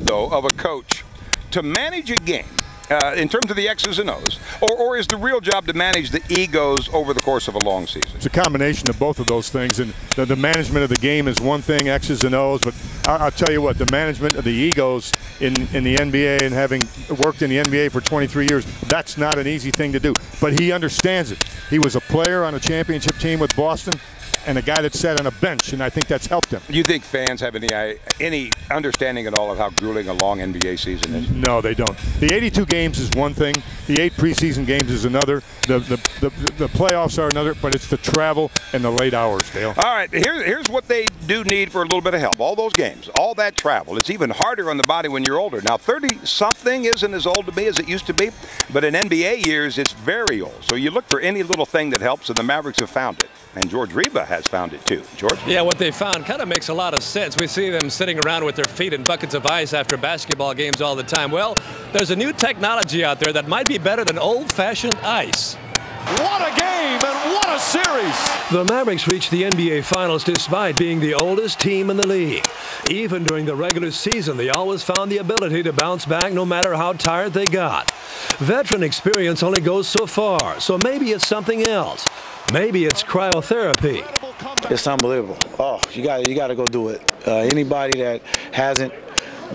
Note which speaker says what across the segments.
Speaker 1: Though, of a coach to manage a game in terms of the X's and O's, or is the real job to manage the egos over the course of a long season?
Speaker 2: It's a combination of both of those things, and the management of the game is one thing, X's and O's, but I'll tell you what, the management of the egos in the NBA, and having worked in the NBA for 23 years, that's not an easy thing to do, but he understands it. He was a player on a championship team with Boston, and a guy that sat on a bench, and I think that's helped him.
Speaker 1: Do you think fans have any understanding at all of how grueling a long NBA season is?
Speaker 2: No, they don't. The 82 games is one thing. The 8 preseason games is another. The playoffs are another, but it's the travel and the late hours, Dale.
Speaker 1: All right, here's what they do need for a little bit of help. All those games, all that travel. It's even harder on the body when you're older. Now, 30-something isn't as old to me as it used to be, but in NBA years, it's very old. So you look for any little thing that helps, and the Mavericks have found it. And George Reba has found it too. George?
Speaker 3: Yeah, what they found kind of makes a lot of sense. We see them sitting around with their feet in buckets of ice after basketball games all the time. Well, there's a new technology out there that might be better than old-fashioned ice.
Speaker 4: What a game and what a series!
Speaker 5: The Mavericks reached the NBA Finals despite being the oldest team in the league. Even during the regular season, they always found the ability to bounce back no matter how tired they got. Veteran experience only goes so far, so maybe it's something else. Maybe it's cryotherapy.
Speaker 6: It's unbelievable. Oh, you got to go do it. Anybody that hasn't,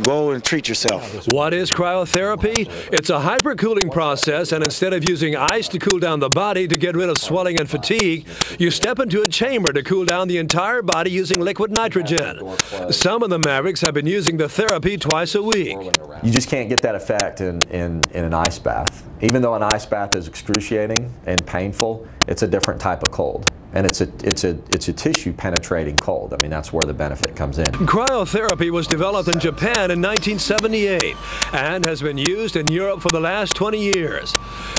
Speaker 6: go and treat yourself.
Speaker 5: What is cryotherapy? It's a hypercooling process, and instead of using ice to cool down the body to get rid of swelling and fatigue, you step into a chamber to cool down the entire body using liquid nitrogen. Some of the Mavericks have been using the therapy twice a week.
Speaker 7: You just can't get that effect in an ice bath. Even though an ice bath is excruciating and painful, it's a different type of cold. And it's a tissue penetrating cold. I mean, that's where the benefit comes in.
Speaker 5: Cryotherapy was developed in Japan in 1978 and has been used in Europe for the last 20 years.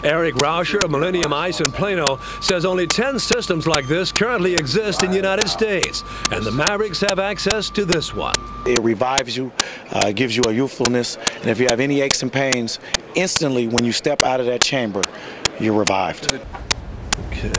Speaker 5: Eric Rauscher of Millennium Ice in Plano says only 10 systems like this currently exist in the United States, and the Mavericks have access to this one.
Speaker 6: It revives you, gives you a youthfulness, and if you have any aches and pains, instantly when you step out of that chamber, you're revived.
Speaker 5: Okay.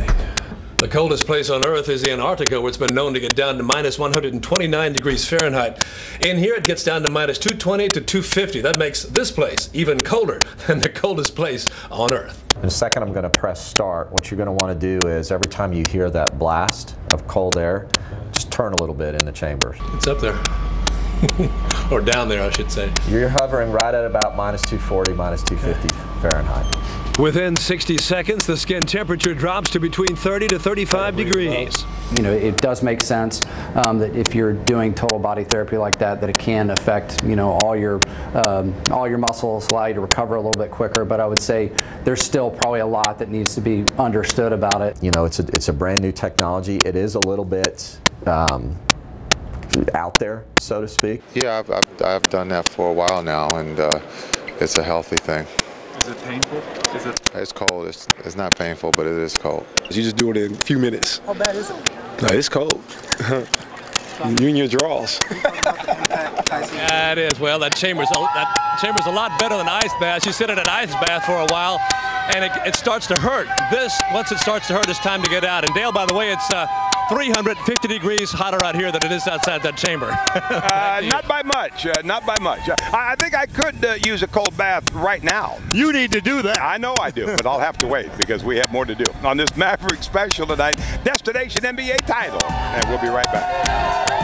Speaker 3: The coldest place on Earth is Antarctica, where it's been known to get down to minus 129 degrees Fahrenheit. In here, it gets down to minus 220 to 250. That makes this place even colder than the coldest place on Earth.
Speaker 7: In a second, I'm going to press start. What you're going to want to do is every time you hear that blast of cold air, just turn a little bit in the chamber.
Speaker 3: It's up there. Or down there, I should say.
Speaker 7: You're hovering right at about minus 240, minus 250 Fahrenheit.
Speaker 5: Within 60 seconds, the skin temperature drops to between 30 to 35 degrees.
Speaker 8: You know, it does make sense that if you're doing total body therapy like that, that it can affect, you know, all your muscles, allow you to recover a little bit quicker. But I would say there's still probably a lot that needs to be understood about it.
Speaker 7: You know, it's a brand new technology. It is a little bit out there, so to speak.
Speaker 9: Yeah, I've done that for a while now, and it's a healthy thing.
Speaker 10: Is it painful?
Speaker 9: It's cold. It's not painful, but it is cold.
Speaker 10: You just do it in a few minutes.
Speaker 11: How bad is it?
Speaker 10: No, it's cold. You and your drawers.
Speaker 3: Yeah, it is. Well, that chamber's a lot better than ice baths. You sit in an ice bath for a while, and it starts to hurt. Once it starts to hurt, it's time to get out. And Dale, by the way, it's 350 degrees hotter out here than it is outside that chamber.
Speaker 1: Not by much. Not by much. I think I could use a cold bath right now.
Speaker 2: You need to do that.
Speaker 1: I know I do, but I'll have to wait because we have more to do. On this Maverick special tonight, Destination NBA title. And we'll be right back.